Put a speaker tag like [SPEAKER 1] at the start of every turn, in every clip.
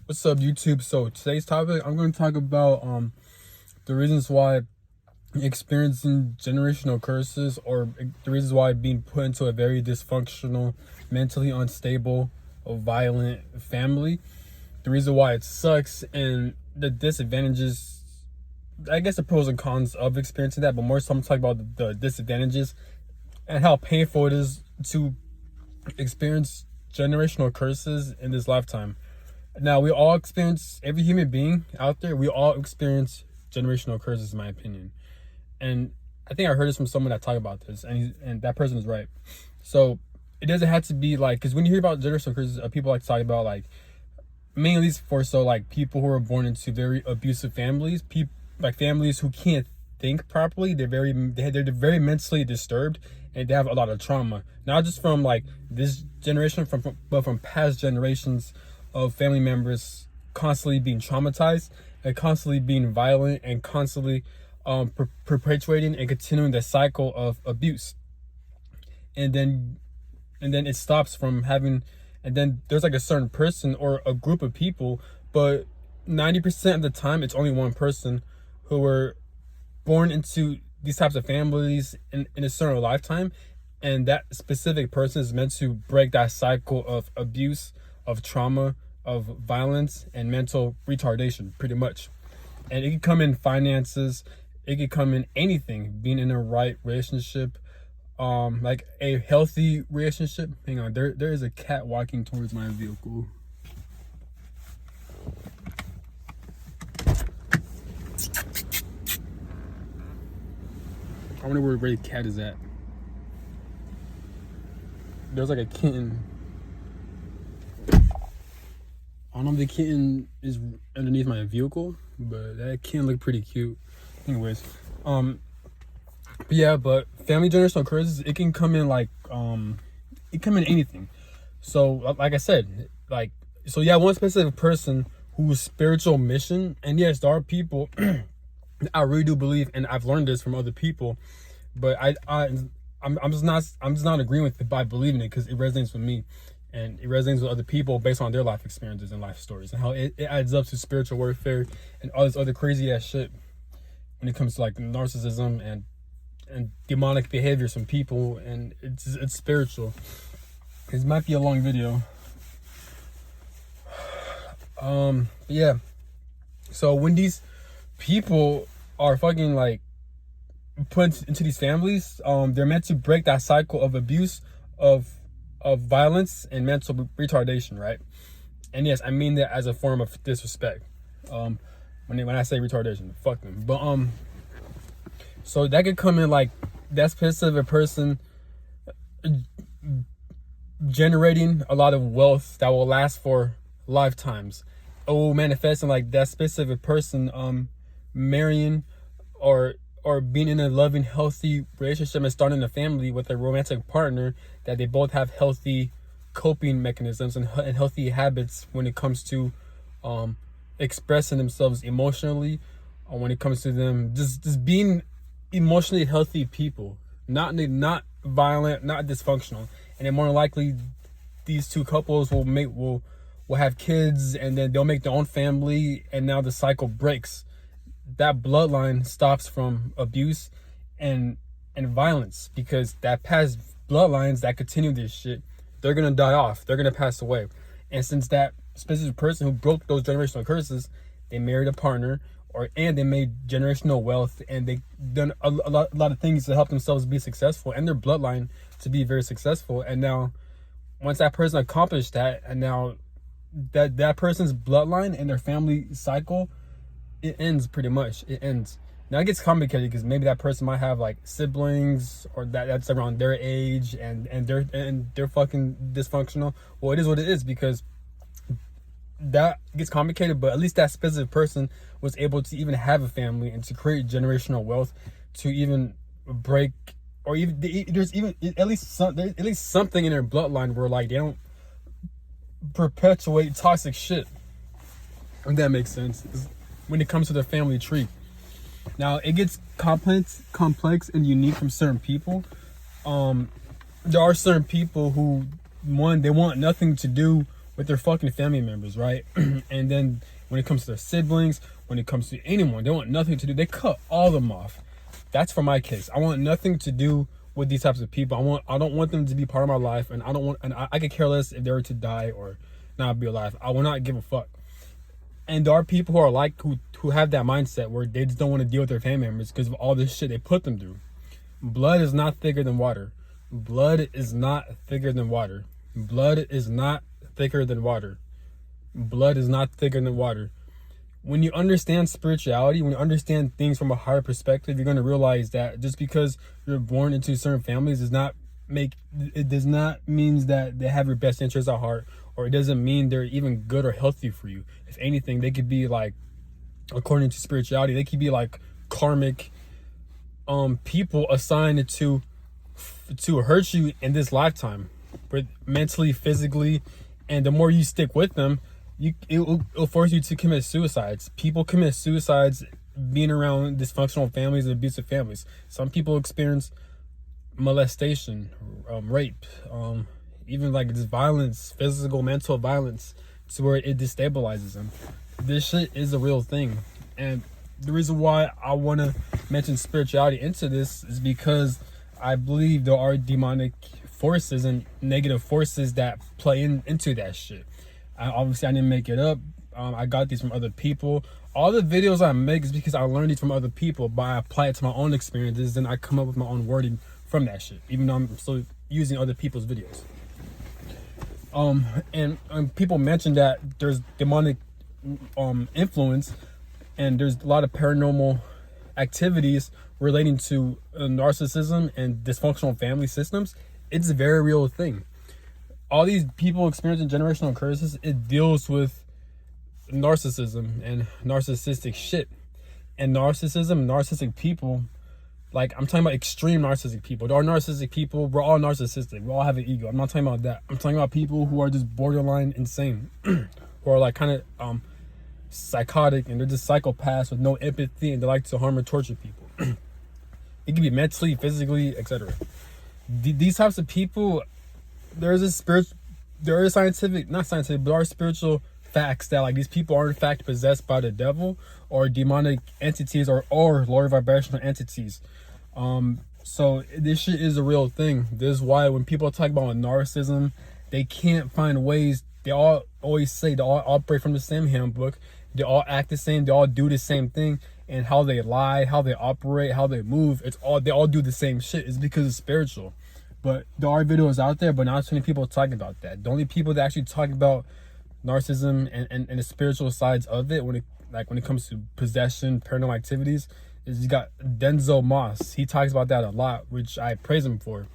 [SPEAKER 1] What's up, YouTube? So today's topic, I'm going to talk about the reasons why experiencing generational curses, or the reasons why being put into a very dysfunctional, mentally unstable, or violent family, the reason why it sucks, and the disadvantages. I guess the pros and cons of experiencing that, but more so I'm talking about the disadvantages and how painful it is to experience generational curses in this lifetime. Now, we all experience, every human being out there, we all experience generational curses, in my opinion. And I think I heard this from someone that talked about this, and that person is right. So it doesn't have to be like, because when you hear about generational curses, people like to talk about like, mainly for like people who are born into very abusive families, like families who can't think properly. They're very mentally disturbed, and they have a lot of trauma, not just from like this generation, but from past generations of family members constantly being traumatized and constantly being violent and constantly perpetuating and continuing the cycle of abuse. And then it stops from having, and then there's like a certain person or a group of people, but 90% of the time it's only one person who were born into these types of families in a certain lifetime, and that specific person is meant to break that cycle of abuse, of trauma, of violence, and mental retardation, pretty much. And it can come in finances, it could come in anything, being in a right relationship, like a healthy relationship. Hang on, there is a cat walking towards my vehicle. I wonder where the cat is at. There's like a kitten. I don't know if the kitten is underneath my vehicle, but that kitten looked pretty cute. Anyways, but family generational curses, it can come in like it come in anything. So like I said, like, so yeah, one specific person whose spiritual mission, and yes, there are people I really do believe, and I've learned this from other people, but I'm just not agreeing with it by believing it, because it resonates with me, and it resonates with other people based on their life experiences and life stories, and how it adds up to spiritual warfare and all this other crazy ass shit when it comes to like narcissism and demonic behaviors from people, and it's spiritual. It might be a long video. Yeah. So when these people are fucking like put into these families, they're meant to break that cycle of abuse, of violence and mental retardation, right? And yes, I mean that as a form of disrespect. When I say retardation, fuck them. But so that could come in like that specific person generating a lot of wealth that will last for lifetimes. It will manifest in like that specific person marrying or being in a loving, healthy relationship and starting a family with a romantic partner, that they both have healthy coping mechanisms and healthy habits when it comes to expressing themselves emotionally, or when it comes to them just being emotionally healthy people, not violent, not dysfunctional. And then more likely these two couples will have kids, and then they'll make their own family, and now the cycle breaks. That bloodline stops from abuse and violence, because that past bloodlines that continue this shit, they're gonna die off, they're gonna pass away. And since that specific person who broke those generational curses, they married a partner, and they made generational wealth, and they done a lot of things to help themselves be successful and their bloodline to be very successful. And now once that person accomplished that, and now that person's bloodline and their family cycle, it ends, pretty much. It ends. Now it gets complicated, because maybe that person might have like siblings or that's around their age, and they're fucking dysfunctional. Well, it is what it is, because that gets complicated, but at least that specific person was able to even have a family and to create generational wealth, to even break, or even there's even at least something in their bloodline where like they don't perpetuate toxic shit, if that makes sense, when it comes to the family tree. Now it gets complex and unique from certain people. There are certain people who, one, they want nothing to do with their fucking family members, right? And then when it comes to their siblings, when it comes to anyone, they want nothing to do. They cut all of them off. That's for my case. I want nothing to do with these types of people. I don't want them to be part of my life, and I could care less if they were to die or not be alive. I will not give a fuck. And there are people who are like who have that mindset where they just don't want to deal with their family members because of all this shit they put them through. Blood is not thicker than water. Blood is not thicker than water. Blood is not thicker than water. Blood is not thicker than water. When you understand spirituality, when you understand things from a higher perspective, you're going to realize that just because you're born into certain families does not mean that they have your best interests at heart, or it doesn't mean they're even good or healthy for you. If anything, they could be like, according to spirituality, they could be like karmic people assigned to hurt you in this lifetime, but mentally, physically, and the more you stick with them, it'll force you to commit suicides. People commit suicides being around dysfunctional families and abusive families. Some people experience molestation, rape, even like this violence, physical, mental violence, to where it destabilizes them. This shit is a real thing. And the reason why I want to mention spirituality into this is because I believe there are demonic forces and negative forces that play into that shit. Obviously, I didn't make it up. I got these from other people. All the videos I make is because I learned these from other people, but I apply it to my own experiences, then I come up with my own wording from that shit, even though I'm still using other people's videos. And people mention that there's demonic influence, and there's a lot of paranormal activities relating to narcissism and dysfunctional family systems. It's a very real thing. All these people experiencing generational curses, it deals with narcissism and narcissistic shit. And narcissistic people, like, I'm talking about extreme narcissistic people. There are narcissistic people. We're all narcissistic. We all have an ego. I'm not talking about that. I'm talking about people who are just borderline insane, who are like kind of psychotic, and they're just psychopaths with no empathy, and they like to harm or torture people. It can be mentally, physically, etc. These types of people, there are scientific, not scientific, but there are spiritual facts that like these people are in fact possessed by the devil or demonic entities or lower vibrational entities. So this shit is a real thing. This is why when people talk about narcissism, they can't find ways. They all always say they all operate from the same handbook. They all act the same. They all do the same thing. And how they lie, how they operate, how they move, they all do the same shit. It's because it's spiritual. But there are videos out there, but not too many people talk about that. The only people that actually talk about narcissism and the spiritual sides of it, when it comes to possession, paranormal activities, is you got Denzel Moss. He talks about that a lot, which I praise him for.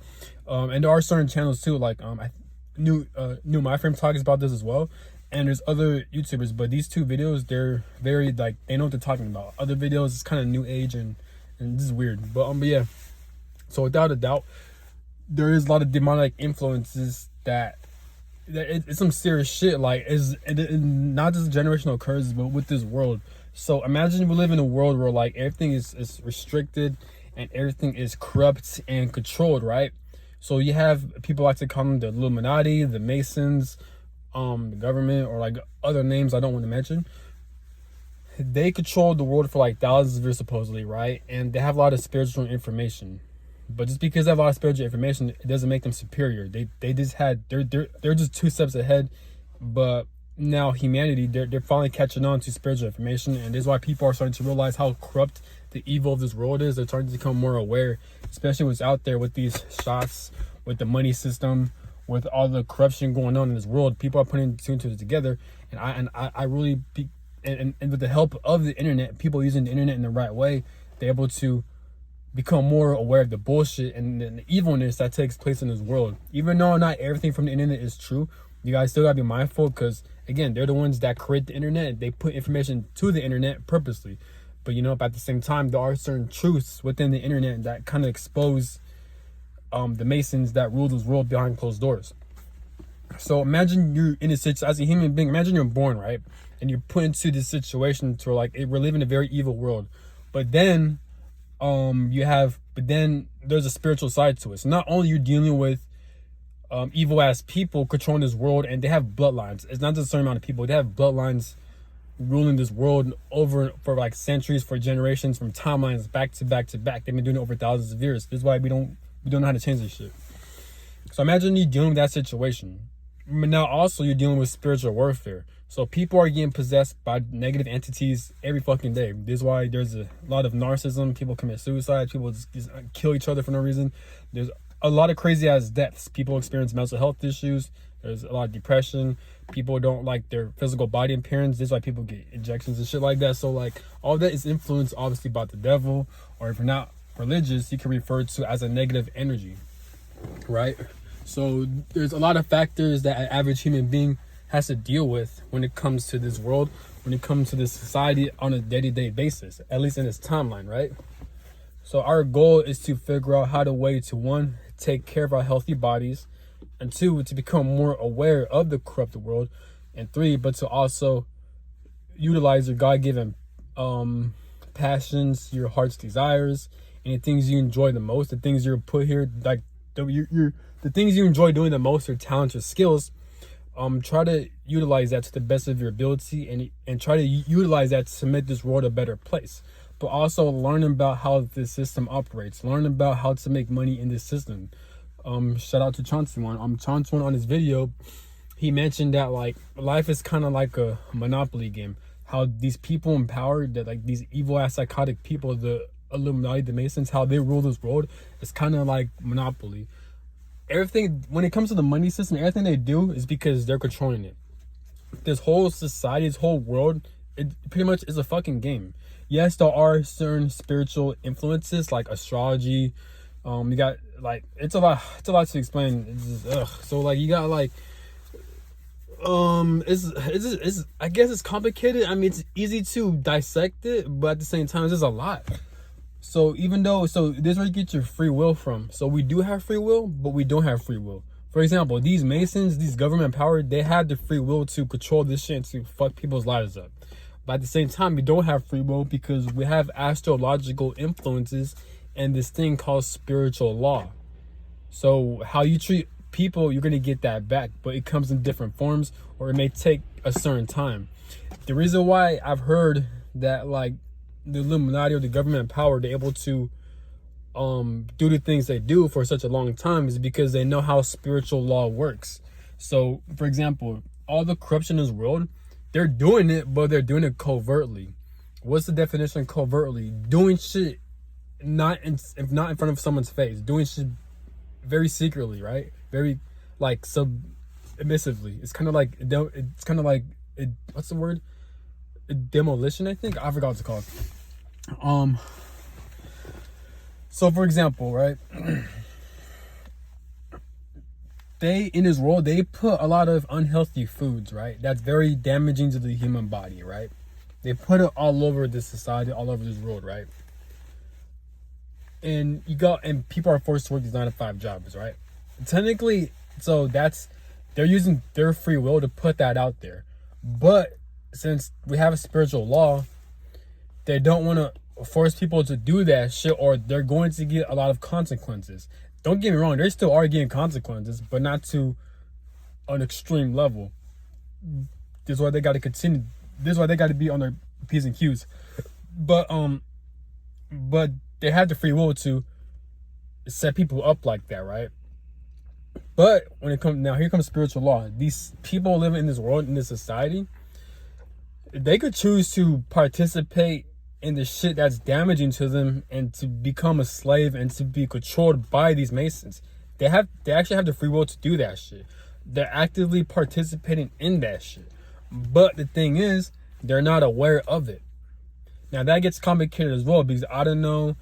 [SPEAKER 1] And there are certain channels too, like I knew My Frame talks about this as well. And there's other YouTubers, but these two videos, they're very like, they know what they're talking about. Other videos is kind of new age and this is weird. But yeah. So without a doubt, there is a lot of demonic influences that it's some serious shit. Like, it's not just generational curses, but with this world. So imagine we live in a world where like everything is restricted and everything is corrupt and controlled, right? So you have people like to call them the Illuminati, the Masons, the government, or like other names I don't want to mention. They control the world for like thousands of years supposedly, right? And they have a lot of spiritual information. But just because they have a lot of spiritual information, it doesn't make them superior. They're just 2 steps ahead. But now humanity, they're finally catching on to spiritual information, and this is why people are starting to realize how corrupt the evil of this world is. They're starting to become more aware, especially what's out there with these shots, with the money system, with all the corruption going on in this world. People are putting 2 and 2 together, and I really and with the help of the internet, people using the internet in the right way, they're able to become more aware of the bullshit and the evilness that takes place in this world. Even though not everything from the internet is true, you guys still gotta be mindful, because again, they're the ones that create the internet. They put information to the internet purposely. But you know, at the same time, there are certain truths within the internet that kind of expose the Masons that rule this world behind closed doors. So imagine you're in a situation as a human being. Imagine you're born, right, and you're put into this situation to like, we're living in a very evil world. But then there's a spiritual side to it. So not only you're dealing with evil ass people controlling this world, and they have bloodlines. It's not just a certain amount of people. They have bloodlines ruling this world over for like centuries, for generations, from timelines back to back to back. They've been doing it over thousands of years. This is why we don't know how to change this shit. So imagine you dealing with that situation. But now also you're dealing with spiritual warfare. So people are getting possessed by negative entities every fucking day. This is why there's a lot of narcissism. People commit suicide. People just kill each other for no reason. There's a lot of crazy ass deaths. People experience mental health issues. There's a lot of depression. People don't like their physical body appearance. This is why people get injections and shit like that. So like all that is influenced obviously by the devil, or if you're not religious, you can refer to as a negative energy, right? So there's a lot of factors that an average human being has to deal with when it comes to this world, when it comes to this society on a day-to-day basis, at least in this timeline, right? So our goal is to figure out how to way to, one, take care of our healthy bodies, and two, to become more aware of the corrupted world, and three, but to also utilize your God-given passions, your heart's desires, and the things you enjoy the most, the things you're put here, like the things you enjoy doing the most, your talents, your skills. Try to utilize that to the best of your ability, and try to utilize that to make this world a better place. But also learn about how the system operates. Learn about how to make money in this system. Shout out to Chauncey One. Chauncey One on his video, he mentioned that like life is kind of like a Monopoly game. How these people in power, that like these evil ass psychotic people, the Illuminati, the Masons, how they rule this world, it's kind of like Monopoly. Everything, when it comes to the money system, everything they do is because they're controlling it. This whole society, this whole world, it pretty much is a fucking game. Yes, there are certain spiritual influences like astrology. You got like it's a lot to explain. It's just, so like you got like it's I guess it's complicated. I mean, it's easy to dissect it, but at the same time, there's a lot. So even though, so this is where you get your free will from. So we do have free will, but we don't have free will. For example, these Masons, these government power, they have the free will to control this shit and to fuck people's lives up. But at the same time, we don't have free will because we have astrological influences and this thing called spiritual law. So how you treat people, you're going to get that back, but it comes in different forms, or it may take a certain time. The reason why I've heard that like the Illuminati or the government power, they're able to do the things they do for such a long time is because they know how spiritual law works. So for example, all the corruption in this world, they're doing it, but they're doing it covertly. What's the definition of covertly? Doing shit not in front of someone's face, doing shit very secretly, right? Very like submissively. It's kind of like what's the word? Demolition, I think. I forgot what it's called. So for example, right, they in this world, they put a lot of unhealthy foods, right, that's very damaging to the human body, right? They put it all over this society, all over this world, right? And people are forced to work these 9-to-5 jobs, right? Technically, so they're using their free will to put that out there. But since we have a spiritual law, they don't want to force people to do that shit, or they're going to get a lot of consequences. Don't get me wrong, they still are getting consequences, but not to an extreme level. This is why they got to continue. This is why they got to be on their P's and Q's. But they have the free will to set people up like that, right? But when it comes now, here comes spiritual law. These people living in this world, in this society, they could choose to participate in the shit that's damaging to them and to become a slave and to be controlled by these Masons. They actually have the free will to do that shit. They're actively participating in that shit. But the thing is, they're not aware of it. Now that gets complicated as well, because I don't know,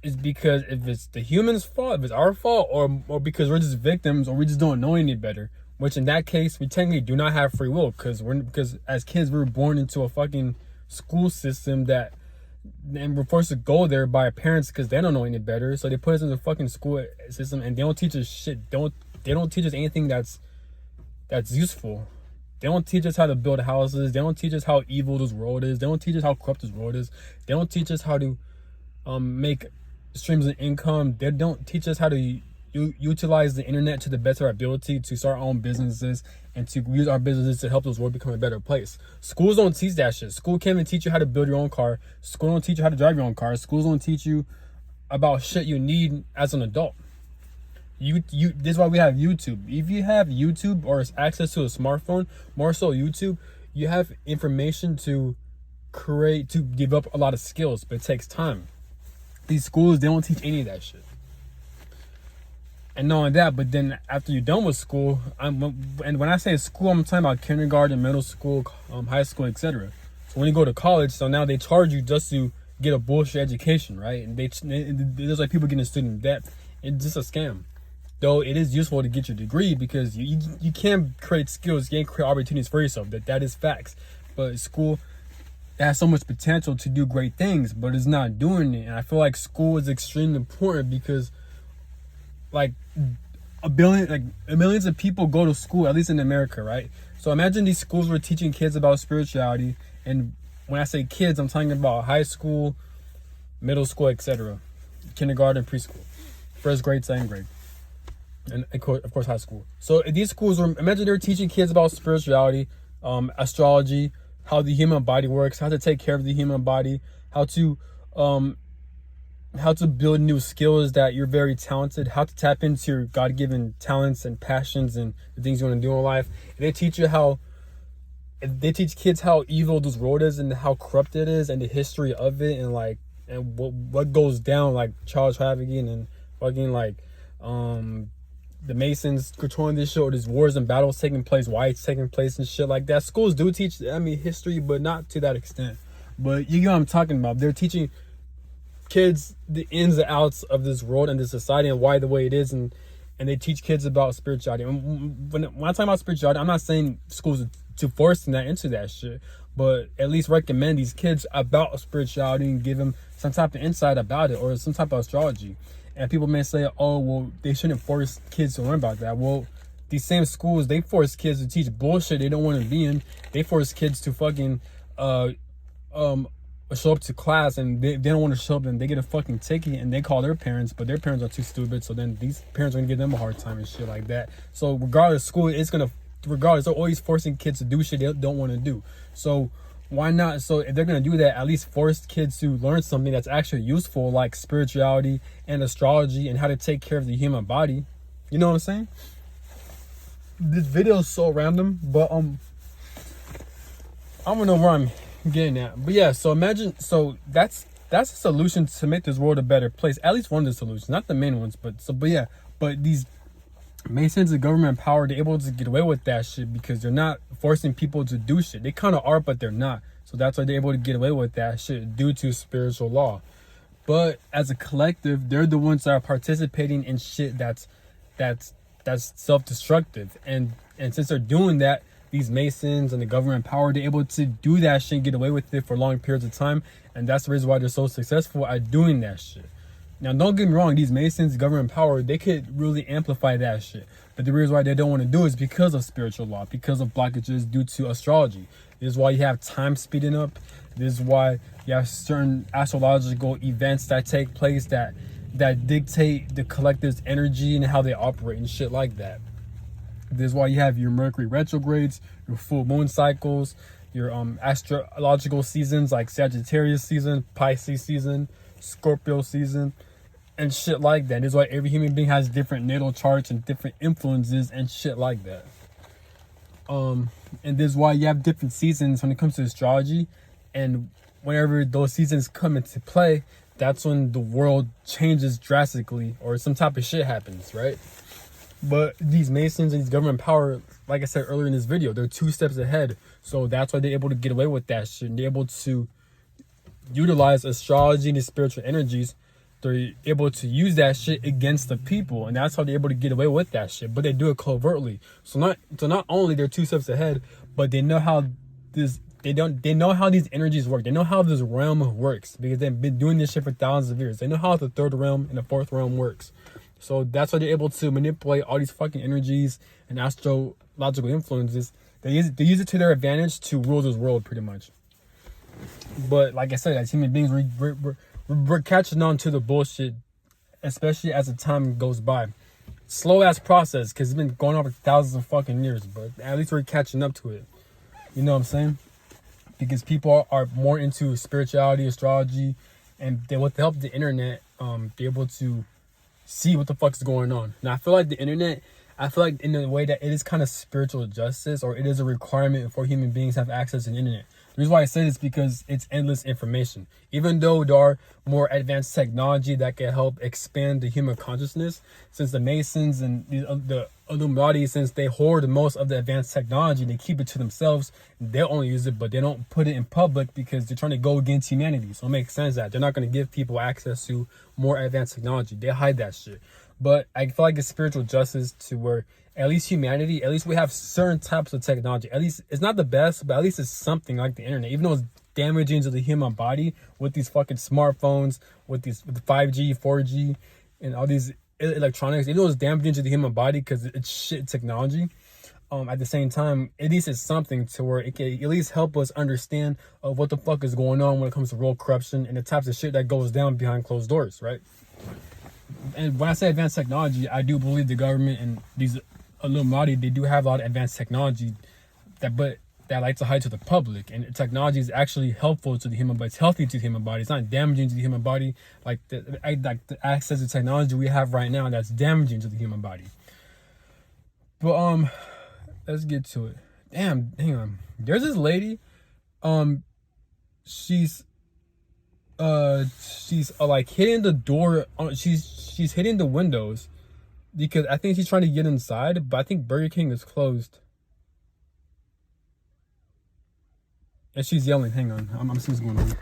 [SPEAKER 1] it's because if it's the human's fault, if it's our fault, or because we're just victims, or we just don't know any better. Which in that case, we technically do not have free will, because as kids we were born into a fucking school system and we're forced to go there by our parents because they don't know any better. So they put us in the fucking school system and they don't teach us shit. They don't teach us anything that's useful. They don't teach us how to build houses. They don't teach us how evil this world is. They don't teach us how corrupt this world is. They don't teach us how to make streams of income. They don't teach us how to utilize the internet to the best of our ability to start our own businesses and to use our businesses to help this world become a better place. Schools don't teach that shit. School can't even teach you how to build your own car. School don't teach you how to drive your own car. Schools don't teach you about shit you need as an adult. This is why we have YouTube. If you have YouTube or access to a smartphone, more so YouTube, you have information to develop a lot of skills, but it takes time. These schools, they don't teach any of that shit. And knowing that, but then after you're done with school, and when I say school, I'm talking about kindergarten, middle school, high school, etc. So when you go to college, so now they charge you just to get a bullshit education, right? And there's like people getting student debt. It's just a scam. Though it is useful to get your degree because you can't create skills, you can't create opportunities for yourself. That is facts. But school has so much potential to do great things, but it's not doing it. And I feel like school is extremely important because like millions of people go to school, at least in America, right? So imagine these schools were teaching kids about spirituality, and when I say kids, I'm talking about high school, middle school, etc., kindergarten, preschool, first grade, second grade, and of course high school. So these schools were, imagine they're teaching kids about spirituality, astrology, how the human body works, how to take care of the human body, how to build new skills that you're very talented, how to tap into your God-given talents and passions and the things you want to do in life. And they teach kids how evil this world is and how corrupt it is and the history of it and what goes down, like child trafficking and fucking like the Masons controlling this shit, or there's wars and battles taking place, why it's taking place and shit like that. Schools do teach, history, but not to that extent. But you know what I'm talking about. They're teaching kids the ins and outs of this world and this society and why the way it is, and they teach kids about spirituality. When I talk about spirituality, I'm not saying schools to force them into that shit, but at least recommend these kids about spirituality and give them some type of insight about it or some type of astrology. And people may say, oh, well, they shouldn't force kids to learn about that. Well, these same schools, they force kids to teach bullshit they don't want to be in. They force kids to fucking show up to class, and they don't want to show up, and they get a fucking ticket, and they call their parents, but their parents are too stupid, so then these parents are gonna give them a hard time and shit like that. So regardless, school is gonna, they're always forcing kids to do shit they don't want to do. So why not? So if they're gonna do that, at least force kids to learn something that's actually useful, like spirituality and astrology and how to take care of the human body. You know what I'm saying? This video is so random, but I don't know where I'm getting at. But yeah, so imagine, so that's a solution to make this world a better place. At least one of the solutions, not the main ones, but these Masons and government power, they're able to get away with that shit because they're not forcing people to do shit. They kind of are, but they're not. So that's why they're able to get away with that shit due to spiritual law. But as a collective, they're the ones that are participating in shit that's self-destructive. And since they're doing that, these Masons and the government power, they're able to do that shit and get away with it for long periods of time. And that's the reason why they're so successful at doing that shit. Now, don't get me wrong, these Masons, government power, they could really amplify that shit. But the reason why they don't want to do it is because of spiritual law, because of blockages due to astrology. This is why you have time speeding up. This is why you have certain astrological events that take place that dictate the collective's energy and how they operate and shit like that. This is why you have your Mercury retrogrades, your full moon cycles, your astrological seasons like Sagittarius season, Pisces season, Scorpio season, and shit like that. This is why every human being has different natal charts and different influences and shit like that. And this is why you have different seasons when it comes to astrology, and whenever those seasons come into play, that's when the world changes drastically or some type of shit happens, right? But these Masons and these government power, like I said earlier in this video, they're 2 steps ahead. So that's why they're able to get away with that shit. And they're able to utilize astrology and the spiritual energies. They're able to use that shit against the people, and that's how they're able to get away with that shit. But they do it covertly. So not only they're 2 steps ahead, but they know how they know how these energies work. They know how this realm works because they've been doing this shit for thousands of years. They know how the 3rd realm and the 4th realm works. So that's why they're able to manipulate all these fucking energies and astrological influences. They use it to their advantage to rule this world, pretty much. But like I said, as human beings, we're catching on to the bullshit, especially as the time goes by. slow ass process because it's been going on for thousands of fucking years, but at least we're catching up to it. You know what I'm saying? Because people are more into spirituality, astrology, and they, with the help of the internet, be able to see what the fuck is going on. Now, I feel like the internet, I feel like in a way that it is kind of spiritual justice, or it is a requirement for human beings to have access to the internet. The reason why I say this is because it's endless information. Even though there are more advanced technology that can help expand the human consciousness, since the Masons and the Illuminati, since they hoard most of the advanced technology, they keep it to themselves. They'll only use it, but they don't put it in public because they're trying to go against humanity. So it makes sense that they're not going to give people access to more advanced technology. They hide that shit. But I feel like it's spiritual justice to where at least humanity, at least we have certain types of technology. At least it's not the best, but at least it's something like the internet. Even though it's damaging to the human body with these fucking smartphones, with 5G, 4G, and all these electronics, even though it's damaging to the human body because it's shit technology. At the same time, at least it's something to where it can at least help us understand what the fuck is going on when it comes to real corruption and the types of shit that goes down behind closed doors, right? And when I say advanced technology, I do believe the government and these Illuminati, they do have a lot of advanced technology that like to hide to the public. And technology is actually helpful to the human body. It's healthy to the human body. It's not damaging to the human body like the access to technology we have right now that's damaging to the human body. But let's get to it. Damn, hang on. There's this lady. She's like hitting the door. She's hitting the windows because I think she's trying to get inside, but I think Burger King is closed. And she's yelling. Hang on, I'm seeing what's going on.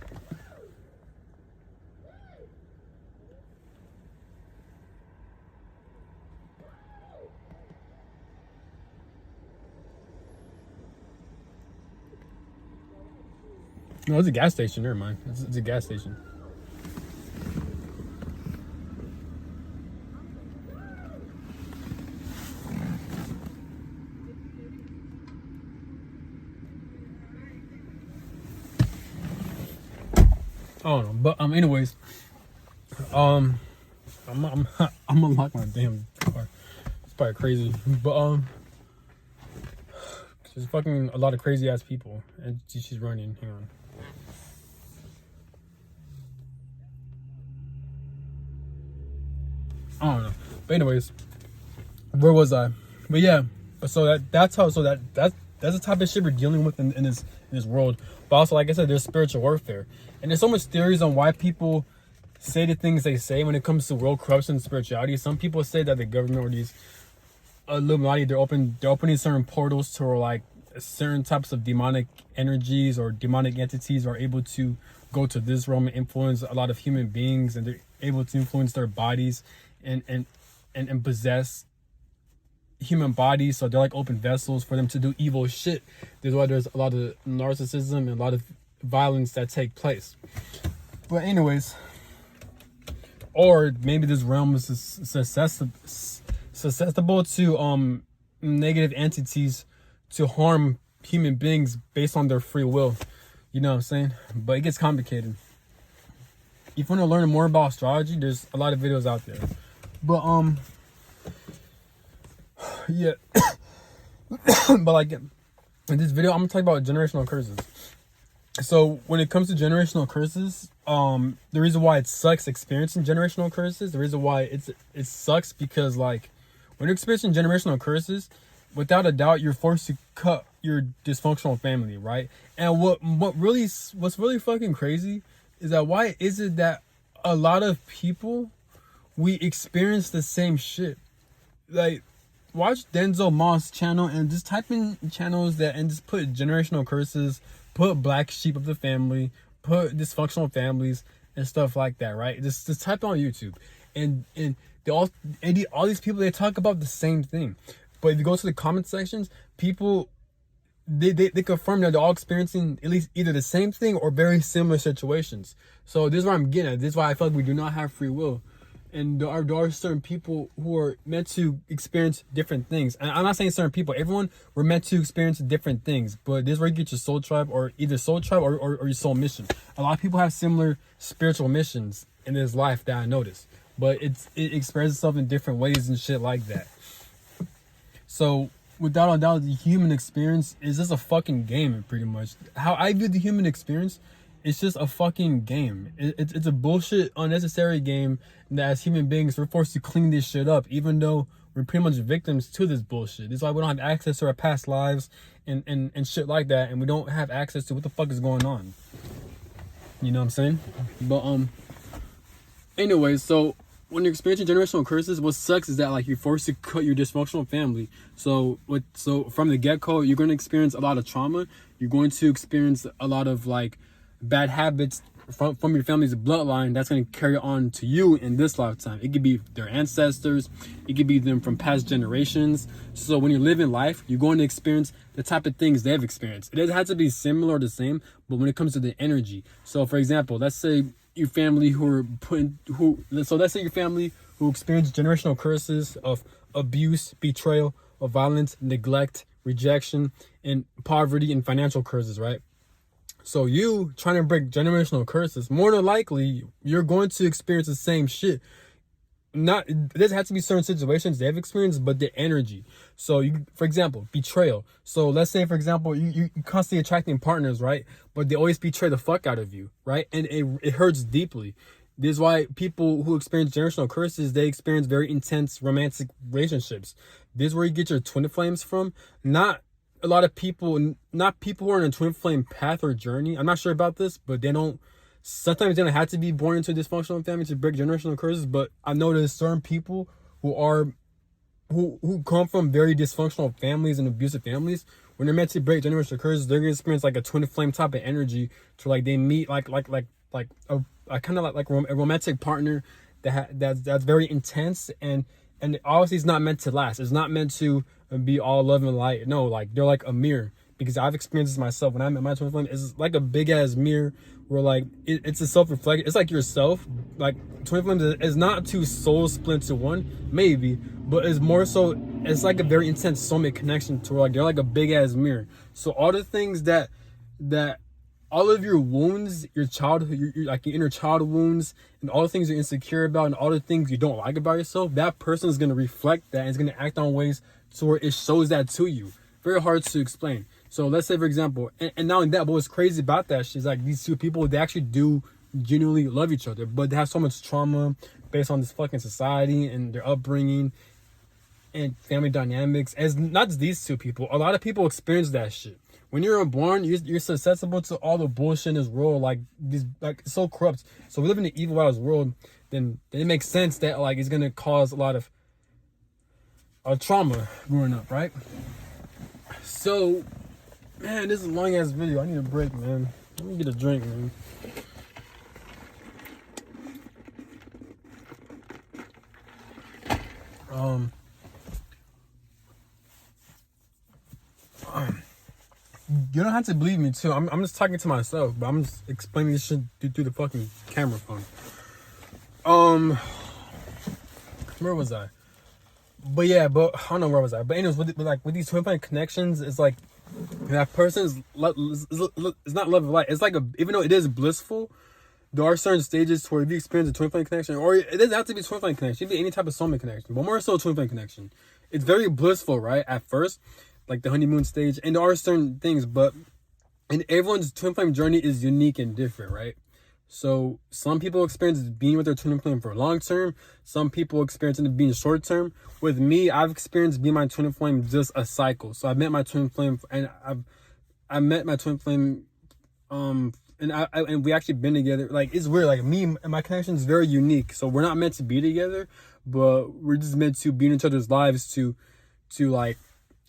[SPEAKER 1] No, it's a gas station. Never mind. It's a gas station. I don't know, but anyways, I'm gonna lock my damn car. It's probably crazy, but there's fucking a lot of crazy ass people, and she's running. Hang on. I don't know, but anyways, where was I? But yeah, so that's the type of shit we're dealing with in this world. But also, like I said, there's spiritual warfare, and there's so much theories on why people say the things they say when it comes to world corruption and spirituality. Some people say that the government or these Illuminati, they're opening certain portals to where like certain types of demonic energies or demonic entities are able to go to this realm and influence a lot of human beings, and they're able to influence their bodies and possess human bodies. So they're like open vessels for them to do evil shit. There's why there's a lot of narcissism and a lot of violence that take place. But anyways, or maybe this realm is susceptible to negative entities to harm human beings based on their free will. You know what I'm saying? But it gets complicated. If you want to learn more about astrology, there's a lot of videos out there. But yeah. But like in this video, I'm gonna talk about generational curses. So when it comes to generational curses, the reason why it sucks experiencing generational curses, the reason why it sucks because like when you're experiencing generational curses, without a doubt, you're forced to cut your dysfunctional family, right? And what's really fucking crazy is that why is it that a lot of people, we experience the same shit? Like, watch Denzel Moss channel and just type in channels that and just put generational curses, put black sheep of the family, put dysfunctional families and stuff like that, right? Just type on YouTube, and all these people, they talk about the same thing. But if you go to the comment sections, people they confirm that they're all experiencing at least either the same thing or very similar situations. So this is what I'm getting at. This is why I feel like we do not have free will. And there are certain people who are meant to experience different things. And I'm not saying certain people, everyone, we're meant to experience different things. But this is where you get your soul tribe, or either soul tribe or your soul mission. A lot of people have similar spiritual missions in this life that I noticed. but it expresses itself in different ways and shit like that. So without a doubt, the human experience is just a fucking game, pretty much. How I view the human experience, it's just a fucking game. It's a bullshit, unnecessary game that as human beings, we're forced to clean this shit up, even though we're pretty much victims to this bullshit. This is why we don't have access to our past lives and shit like that, and we don't have access to what the fuck is going on. You know what I'm saying? But, anyway, so when you're experiencing generational curses, what sucks is that like you're forced to cut your dysfunctional family. So from the get-go, you're going to experience a lot of trauma. You're going to experience a lot of like bad habits from your family's bloodline that's going to carry on to you in this lifetime. It could be their ancestors, it could be them from past generations. So when you're living life, you're going to experience the type of things they've experienced. It doesn't have to be similar or the same, but when it comes to the energy. So for example, let's say your family let's say your family who experienced generational curses of abuse, betrayal, of violence, neglect, rejection, and poverty and financial curses, right? So you trying to break generational curses, more than likely you're going to experience the same shit. It doesn't have to be certain situations they've experienced, but the energy. So you, for example, betrayal. So let's say, for example, you constantly attracting partners, right? But they always betray the fuck out of you, right? And it hurts deeply. This is why people who experience generational curses, they experience very intense romantic relationships. This is where you get your twin flames from. Not a lot of people, not people who are on a twin flame path or journey. I'm not sure about this, but sometimes they don't have to be born into a dysfunctional family to break generational curses. But I know there's certain people who come from very dysfunctional families and abusive families. When they're meant to break generational curses, they're gonna experience like a twin flame type of energy to like they meet like a kind of like a romantic partner that's very intense and obviously it's not meant to last. It's not meant to be all love and light. No, like they're like a mirror, because I've experienced this myself. When I met my twin flame, it's like a big ass mirror where like it's a self-reflection. It's like yourself. Like twin flame is not two souls split to one, maybe, but it's more so it's like a very intense soulmate connection to where like they're like a big ass mirror. So all the things that all of your wounds, your childhood, your like your inner child wounds, and all the things you're insecure about, and all the things you don't like about yourself, that person is gonna reflect that and is gonna act on ways to where it shows that to you. Very hard to explain. So let's say, for example, and not only that, but what's crazy about that shit is like these two people, they actually do genuinely love each other, but they have so much trauma based on this fucking society and their upbringing and family dynamics. As not just these two people, a lot of people experience that shit. When you're born, you're susceptible to all the bullshit in this world, like these, like it's so corrupt. So we live in the evil out of this world, then it makes sense that like it's gonna cause a lot of trauma growing up, right? So, man, this is a long ass video. I need a break, man. Let me get a drink, man. You don't have to believe me too. I'm just talking to myself, but I'm just explaining this shit through the fucking camera phone. Where was I? But yeah, but I don't know where was I. But anyways, with these twin flame connections, it's like that person's it's not love of light. It's like even though it is blissful, there are certain stages where if you experience a twin flame connection, or it doesn't have to be a twin flame connection, it can be any type of soulmate connection, but more so a twin flame connection. It's very blissful, right? At first, like the honeymoon stage, and there are certain things, and everyone's twin flame journey is unique and different, right? So some people experience being with their twin flame for long term. Some people experience it being short term. With me, I've experienced being my twin flame just a cycle. So I met my twin flame, and I met my twin flame, and we actually been together. Like it's weird. Like me and my connection is very unique. So we're not meant to be together, but we're just meant to be in each other's lives to like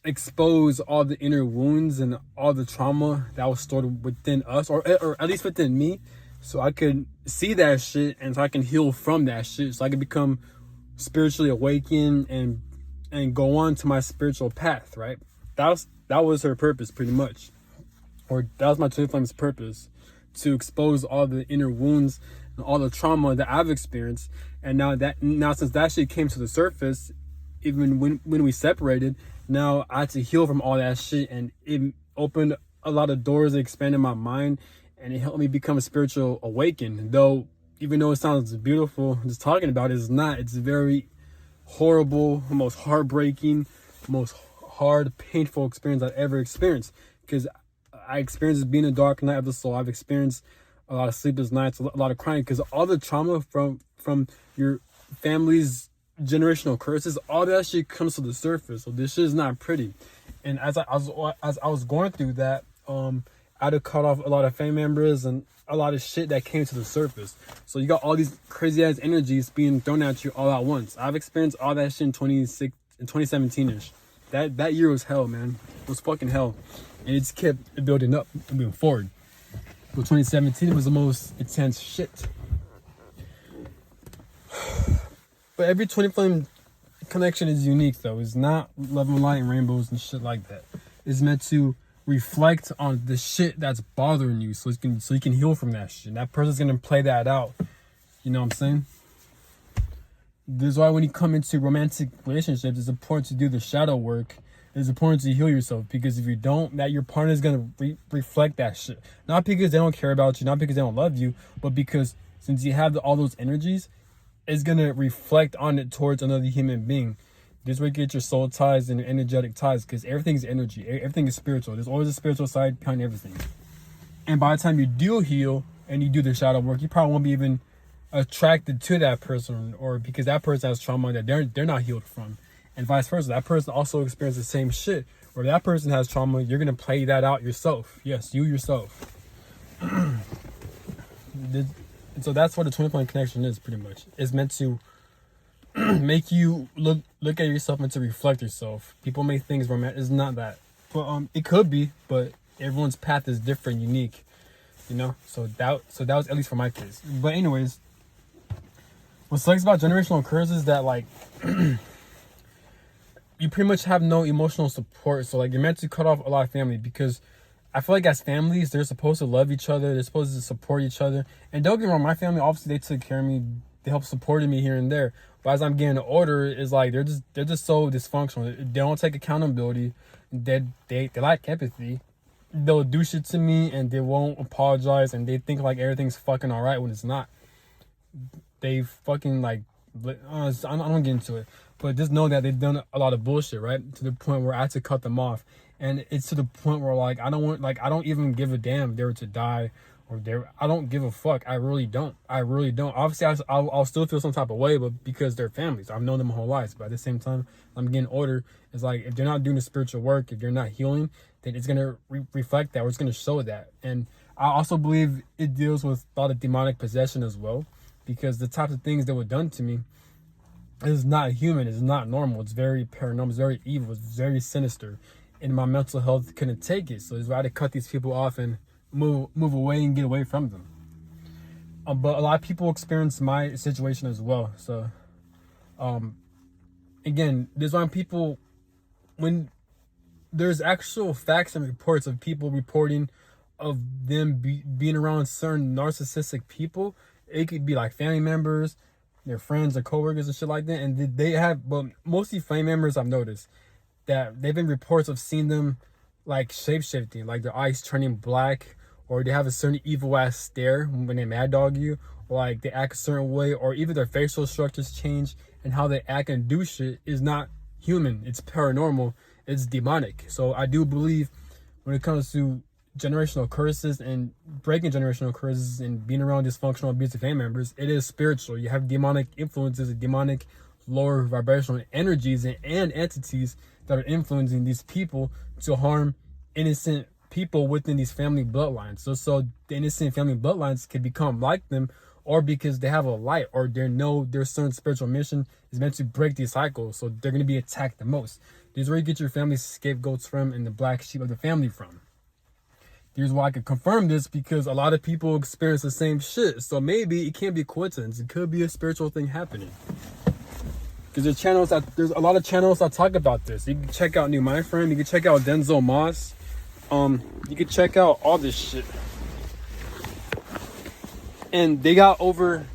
[SPEAKER 1] expose all the inner wounds and all the trauma that was stored within us, or at least within me. So I could see that shit, and so I can heal from that shit. So I can become spiritually awakened and go on to my spiritual path, right? That was her purpose, pretty much. Or that was my twin flame's purpose, to expose all the inner wounds and all the trauma that I've experienced. And now since that shit came to the surface, even when we separated, now I had to heal from all that shit, and it opened a lot of doors, it expanded my mind, and it helped me become a spiritual awakened. Though even though it sounds beautiful, just talking about it is not. It's very horrible, most heartbreaking, most hard, painful experience I've ever experienced. Because I experienced being a dark night of the soul. I've experienced a lot of sleepless nights, a lot of crying, because all the trauma from your family's generational curses, all that shit comes to the surface. So this shit is not pretty. And as I was going through that, I had to cut off a lot of family members and a lot of shit that came to the surface. So you got all these crazy ass energies being thrown at you all at once. I've experienced all that shit in 2017ish. That year was hell, man. It was fucking hell. And it just kept building up and moving forward. But 2017 was the most intense shit. But every 20 flame connection is unique, though. It's not love and light and rainbows and shit like that. It's meant to reflect on the shit that's bothering you, so you can heal from that shit. That person's gonna play that out. You know what I'm saying? This is why when you come into romantic relationships, it's important to do the shadow work. It's important to heal yourself, because if you don't, that your partner is gonna reflect that shit. Not because they don't care about you, not because they don't love you, but because since you have all those energies, it's gonna reflect on it towards another human being. This way you get your soul ties and your energetic ties, because everything's energy. Everything is spiritual. There's always a spiritual side behind everything. And by the time you do heal and you do the shadow work, you probably won't be even attracted to that person, or because that person has trauma that they're not healed from. And vice versa. That person also experienced the same shit. Or that person has trauma, you're gonna play that out yourself. Yes, you yourself. And so that's what the twin flame connection is, pretty much. It's meant to make you look at yourself and to reflect yourself. People make things romantic. It's not that, but it could be. But everyone's path is different, unique, you know. So that was at least for my case. But anyways, what sucks about generational curses is that, like, you pretty much have no emotional support. So like, you're meant to cut off a lot of family, because I feel like as families, they're supposed to love each other. They're supposed to support each other. And don't get me wrong, my family, obviously, they took care of me. They helped supporting me here and there. But as I'm getting older, it's like they're just so dysfunctional. They don't take accountability. They lack empathy. They'll do shit to me and they won't apologize, and they think like everything's fucking alright when it's not. They fucking like, I don't get into it. But just know that they've done a lot of bullshit, right? To the point where I had to cut them off. And it's to the point where, like, I don't even give a damn if they were to die, or I don't give a fuck. I really don't. Obviously, I'll still feel some type of way, but because they're families, I've known them my whole life. But at the same time, I'm getting older. It's like, if they're not doing the spiritual work, if they're not healing, then it's gonna reflect that, or it's gonna show that. And I also believe it deals with a lot of demonic possession as well, because the types of things that were done to me is not human. It's not normal. It's very paranormal. It's very evil. It's very sinister. And my mental health couldn't take it. So it's why I had to cut these people off and move away and get away from them. But a lot of people experience my situation as well. So, again, there's why people, when there's actual facts and reports of people reporting of them being around certain narcissistic people, it could be like family members, their friends or coworkers and shit like that. And they have, but mostly family members, I've noticed that they've been reports of seeing them like shape-shifting, like their eyes turning black, or they have a certain evil ass stare when they mad dog you, or like they act a certain way, or even their facial structures change, and how they act and do shit is not human. It's paranormal. It's demonic. So I do believe when it comes to generational curses and breaking generational curses and being around dysfunctional, abusive family members, it is spiritual. You have demonic influences and demonic lower vibrational energies and entities that are influencing these people to harm innocent people within these family bloodlines. So the innocent family bloodlines can become like them, or because they have a light, or they know their certain spiritual mission is meant to break these cycles. So they're going to be attacked the most. This is where you get your family scapegoats from and the black sheep of the family from. Here's why I can confirm this, because a lot of people experience the same shit. So maybe it can't be a coincidence. It could be a spiritual thing happening. Because there's a lot of channels that talk about this. You can check out New Mind Frame. You can check out Denzel Moss. You can check out all this shit. And they got over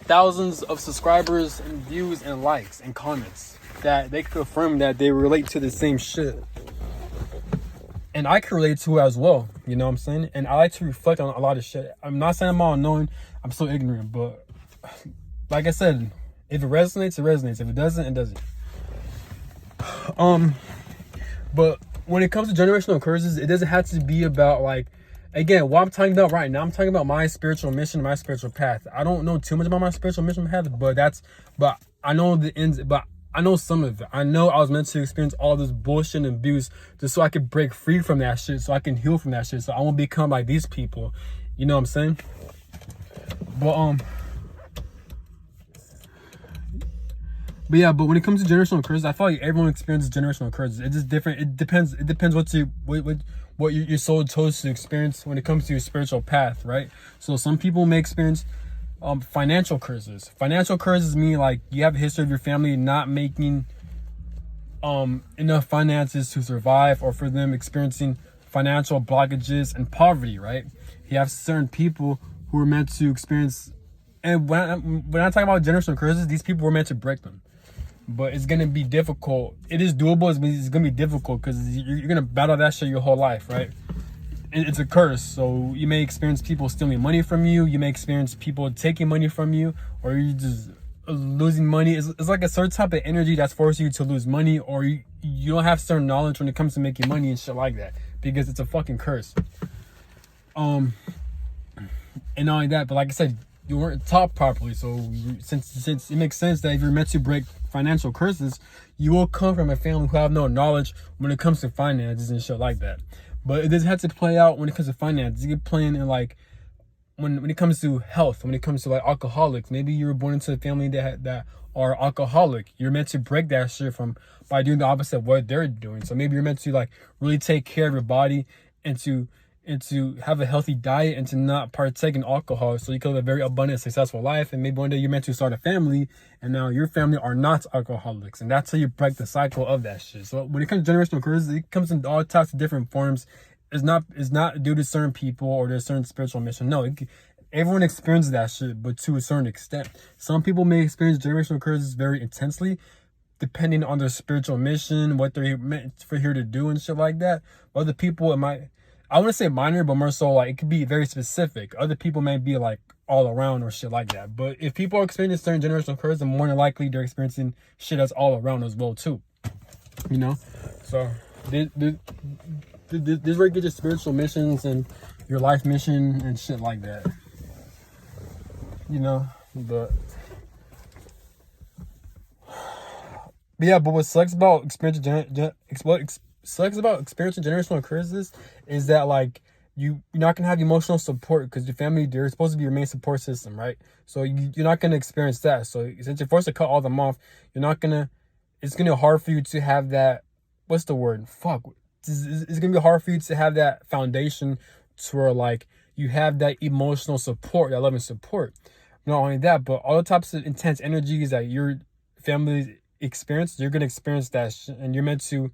[SPEAKER 1] thousands of subscribers and views and likes and comments that they confirm that they relate to the same shit. and I can relate to it as well. You know what I'm saying? And I like to reflect on a lot of shit. I'm not saying I'm all knowing. I'm so ignorant, but like I said, if it resonates, it resonates. If it doesn't, it doesn't. But when it comes to generational curses, it doesn't have to be about like, again, what I'm talking about right now, I'm talking about my spiritual mission, my spiritual path. I don't know too much about my spiritual mission path, but I know the ends, but I know some of it. I know I was meant to experience all this bullshit and abuse just so I could break free from that shit, so I can heal from that shit, so I won't become like these people. You know what I'm saying? But yeah, but when it comes to generational curses, I feel like everyone experiences generational curses. It's just different. It depends. It depends what your soul chose to experience when it comes to your spiritual path, right? So some people may experience financial curses. Financial curses mean like you have a history of your family not making enough finances to survive, or for them experiencing financial blockages and poverty, right? You have certain people who are meant to experience, and when I talk about generational curses, these people were meant to break them. But it's gonna be difficult. It is doable. It's gonna be difficult because you're gonna battle that shit your whole life, right? It's a curse. So you may experience people stealing money from you. You may experience people taking money from you, or you just losing money. It's like a certain type of energy that's forcing you to lose money, or you don't have certain knowledge when it comes to making money and shit like that, because it's a fucking curse. And not only that, but like I said, you weren't taught properly. So since it makes sense that if you're meant to break financial curses, you will come from a family who have no knowledge when it comes to finances and shit like that. But it doesn't have to play out when it comes to finances. You can play in like when it comes to health, when it comes to like alcoholics. Maybe you were born into a family that are alcoholic. You're meant to break that shit by doing the opposite of what they're doing. So maybe you're meant to like really take care of your body and to have a healthy diet and to not partake in alcohol, so you can live a very abundant, successful life. And maybe one day you're meant to start a family, and now your family are not alcoholics, and that's how you break the cycle of that shit. So when it comes to generational curses, it comes in all types of different forms. It's not due to certain people or their certain spiritual mission. No, everyone experiences that shit, but to a certain extent. Some people may experience generational curses very intensely, depending on their spiritual mission, what they're meant for here to do and shit like that. Other people, I wouldn't say minor, but more so like it could be very specific. Other people may be like all around or shit like that. But if people are experiencing certain generational curses, then more than likely they're experiencing shit that's all around as well too. You know? So this where you get your spiritual missions and your life mission and shit like that. You know? But yeah, but what sucks about experiencing generational curses is that like you're not gonna have emotional support, because your family, they're supposed to be your main support system, right? So you're not gonna experience that. So since you're forced to cut all them off, it's gonna be hard for you to have that, what's the word? Fuck. It's gonna be hard for you to have that foundation to where like you have that emotional support, that loving support. Not only that, but all the types of intense energies that your family experience, you're gonna experience that shit, and you're meant to.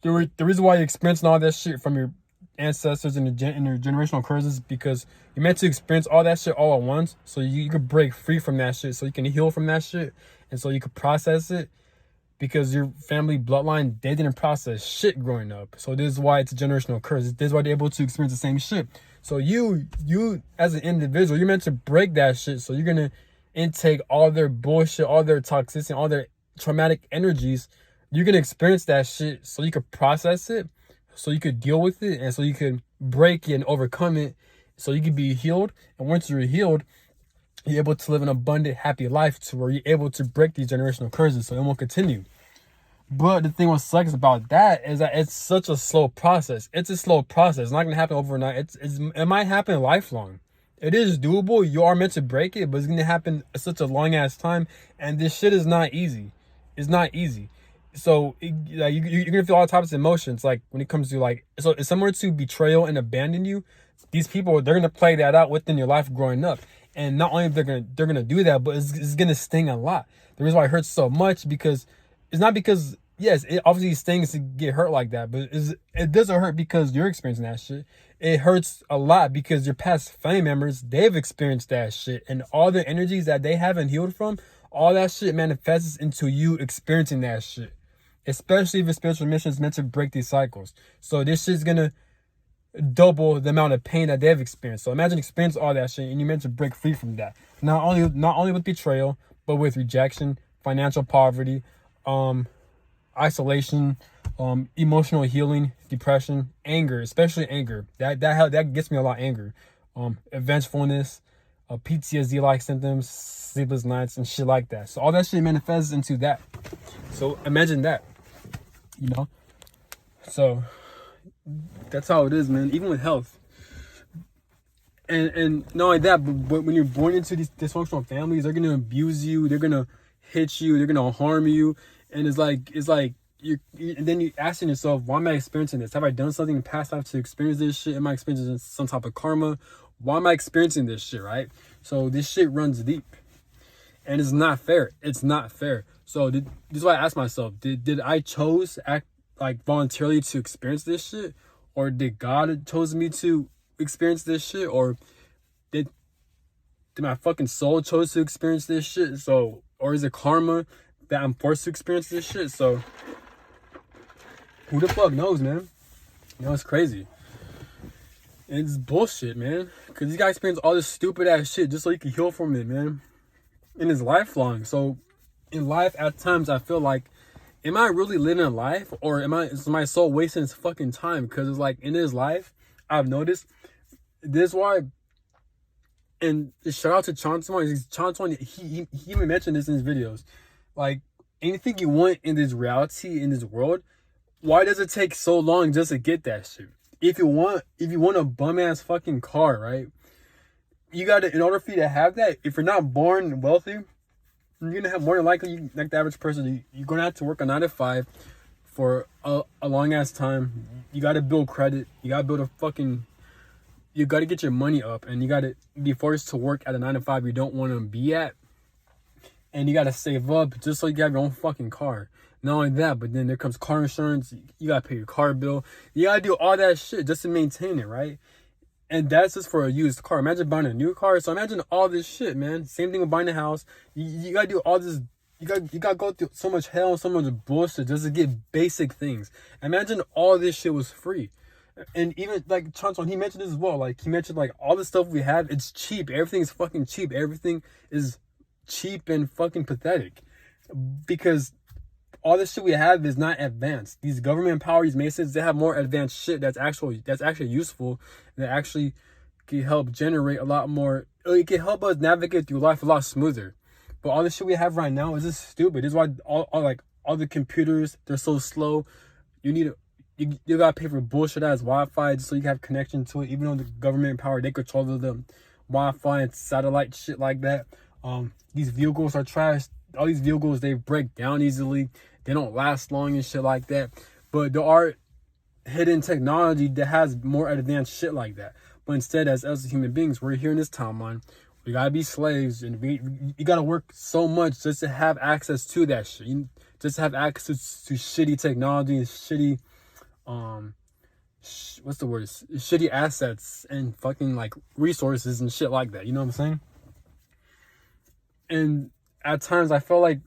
[SPEAKER 1] The reason why you're experiencing all that shit from your ancestors and your generational curses, because you're meant to experience all that shit all at once, so you can break free from that shit, so you can heal from that shit, and so you can process it, because your family bloodline, they didn't process shit growing up. So this is why it's a generational curse. This is why they're able to experience the same shit. So you as an individual, you're meant to break that shit, so you're gonna intake all their bullshit, all their toxicity, all their traumatic energies. You're going to experience that shit so you could process it, so you could deal with it, and so you could break it and overcome it, so you could be healed. And once you're healed, you're able to live an abundant, happy life to where you're able to break these generational curses so it won't continue. But the thing what sucks about that is that it's such a slow process. It's a slow process. It's not going to happen overnight. It might happen lifelong. It is doable. You are meant to break it, but it's going to happen such a long ass time. And this shit is not easy. It's not easy. So you're gonna feel all types of emotions, like when it comes to like, so if someone to betrayal and abandon you, these people, they're gonna play that out within your life growing up. And not only they're gonna do that, but it's gonna sting a lot. The reason why it hurts so much, because it's not because, yes, it obviously stings to get hurt like that, but it doesn't hurt because you're experiencing that shit. It hurts a lot because your past family members, they've experienced that shit, and all the energies that they haven't healed from, all that shit manifests into you experiencing that shit. especially if a spiritual mission is meant to break these cycles. So this shit's gonna double the amount of pain that they've experienced. So imagine experiencing all that shit and you're meant to break free from that. Not only with betrayal, but with rejection, financial poverty, isolation, emotional healing, depression, anger, especially anger. That gets me a lot. Anger, vengefulness, PTSD like symptoms, sleepless nights, and shit like that. So all that shit manifests into that. So imagine that, you know. So that's how it is, man. Even with health, and not only that, but when you're born into these dysfunctional families, they're gonna abuse you, they're gonna hit you, they're gonna harm you, and it's like and then you asking yourself, why am I experiencing this? Have I done something in the past life to experience this shit? Am I experiencing some type of karma? Why am I experiencing this shit, right? So this shit runs deep, and it's not fair. It's not fair. So this is why I asked myself: Did I chose act like voluntarily to experience this shit, or did God chose me to experience this shit, or did my fucking soul chose to experience this shit? So, or is it karma that I'm forced to experience this shit? So, who the fuck knows, man? You know, it's crazy. It's bullshit, man. Because these guys experience all this stupid ass shit just so you can heal from it, man. And it's lifelong. So, in life, at times, I feel like, am I really living a life, or is my soul wasting its fucking time? Because it's like, in his life, I've noticed, this is why, and shout out to Chantuan, he even mentioned this in his videos. Like, anything you want in this reality, in this world, why does it take so long just to get that shit? If you want a bum ass fucking car, right? You gotta, in order for you to have that, if you're not born wealthy, you're gonna have more than likely, like the average person, you're gonna have to work a 9 to 5 for a long ass time. You gotta build credit. You gotta build you gotta get your money up, and you gotta be forced to work at a 9 to 5 you don't want to be at, and you gotta save up just so you can have your own fucking car. Not only that, but then there comes car insurance. You gotta pay your car bill. You gotta do all that shit just to maintain it, right? And that's just for a used car. Imagine buying a new car. So imagine all this shit, man. Same thing with buying a house. You gotta do all this. You gotta go through so much hell and so much bullshit just to get basic things. Imagine all this shit was free. And even like Chanson, he mentioned this as well. Like, he mentioned, like, all the stuff we have, it's cheap. Everything is fucking cheap. Everything is cheap and fucking pathetic. Because all this shit we have is not advanced. These government power, these masons, they have more advanced shit that's actually useful, and that actually can help generate a lot more. It can help us navigate through life a lot smoother. But all the shit we have right now is just stupid. This is why all the computers, they're so slow. You gotta pay for bullshit ass Wi-Fi just so you can have connection to it. Even though the government power, they control the Wi-Fi and satellite shit like that. These vehicles are trash. All these vehicles, they break down easily. They don't last long and shit like that. But there are hidden technology that has more advanced shit like that. But instead, as human beings, we're here in this timeline. We gotta be slaves, and you gotta work so much just to have access to that shit. Just have access to shitty technology and shitty, what's the word? Shitty assets and fucking like resources and shit like that. You know what I'm saying? And at times, I feel like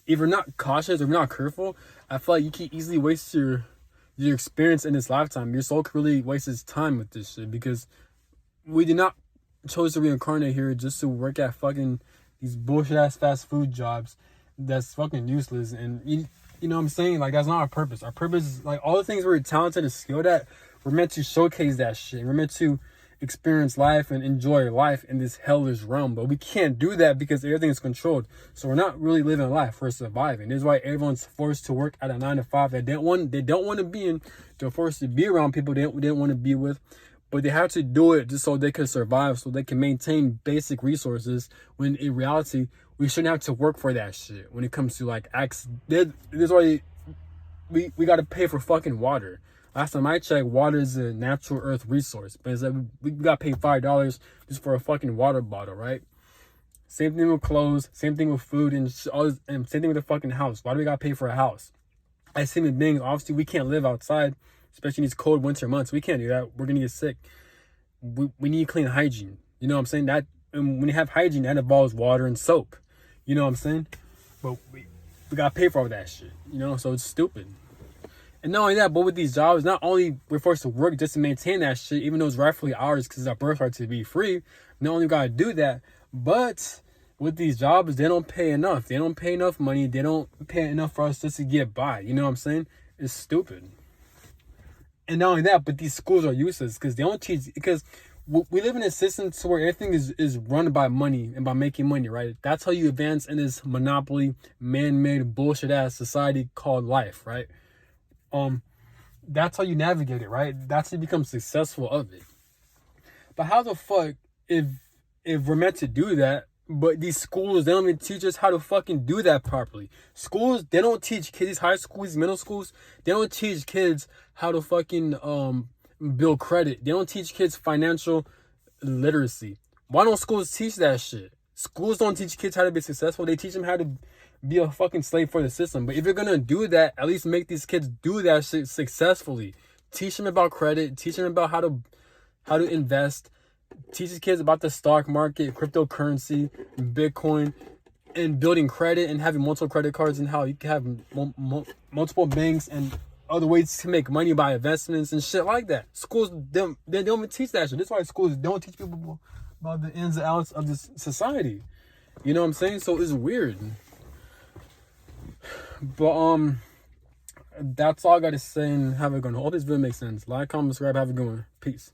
[SPEAKER 1] if you're not cautious or you're not careful, I feel like you can easily waste your experience in this lifetime. Your soul can really waste its time with this shit, because we did not chose to reincarnate here just to work at fucking these bullshit ass fast food jobs that's fucking useless. And you know what I'm saying? Like, that's not our purpose. Our purpose is, like, all the things we're talented and skilled at, we're meant to showcase that shit. We're meant to experience life and enjoy life in this hellish realm, but we can't do that because everything is controlled. So we're not really living life, we're surviving. This is why everyone's forced to work at a 9 to 5 that they don't want to be in. They're forced to be around people they don't want to be with, but they have to do it just so they can survive, so they can maintain basic resources, when in reality we shouldn't have to work for that shit. When it comes to like acts, this is why we got to pay for fucking water. Last time I checked, water is a natural earth resource, but it's like we got paid $5 just for a fucking water bottle, right? Same thing with clothes, same thing with food, and same thing with the fucking house. Why do we got to pay for a house? As human beings, obviously we can't live outside, especially in these cold winter months. We can't do that. We're gonna get sick. We need clean hygiene. You know what I'm saying? And when you have hygiene, that involves water and soap. You know what I'm saying? But we gotta pay for all that shit, you know? So it's stupid. And not only that, but with these jobs, not only we're forced to work just to maintain that shit, even though it's rightfully ours because it's our birthright to be free, not only gotta do that, but with these jobs, they don't pay enough. They don't pay enough money. They don't pay enough for us just to get by. You know what I'm saying? It's stupid. And not only that, but these schools are useless because they don't teach, because we live in a system to where everything is run by money and by making money, right? That's how you advance in this monopoly, man-made bullshit ass society called life, right? That's how you navigate it, right? That's how you become successful of it. But how the fuck, if we're meant to do that, but these schools, they don't even teach us how to fucking do that properly. Schools, they don't teach kids, these high schools, middle schools, they don't teach kids how to fucking build credit. They don't teach kids financial literacy. Why don't schools teach that shit? Schools don't teach kids how to be successful. They teach them how to be a fucking slave for the system. But if you're gonna do that, at least make these kids do that shit successfully. Teach them about credit. Teach them about how to invest. Teaches kids about the stock market, cryptocurrency, Bitcoin, and building credit and having multiple credit cards, and how you can have multiple banks and other ways to make money by investments and shit like that. Schools, they don't even teach that shit. That's why schools don't teach people about the ins and outs of this society. You know what I'm saying? So it's weird. But that's all I gotta say, and have a good one. Hope this video makes sense. Like, comment, subscribe, have a good one. Peace.